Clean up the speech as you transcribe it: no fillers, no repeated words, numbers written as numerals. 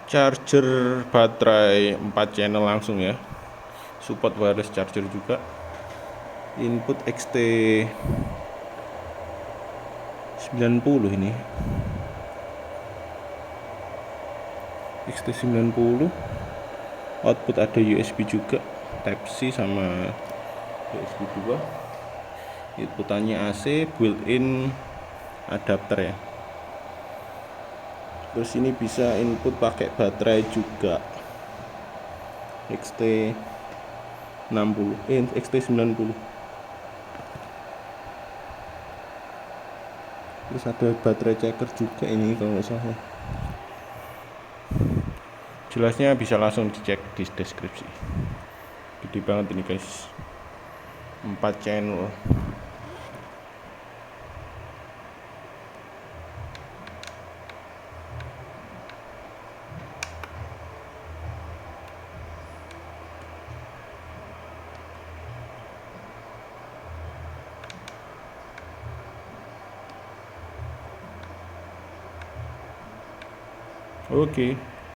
charger baterai 4 channel langsung ya, support wireless charger juga. Input XT 90 ini, XT90. Output ada USB juga, Type C sama USB 2. Inputannya AC, built-in adapter ya. Terus ini bisa input pakai baterai juga, XT90. Terus ada baterai checker juga ini kalau nggak salah. Jelasnya bisa langsung dicek di deskripsi. Gede banget ini guys, 4 channel. Oke.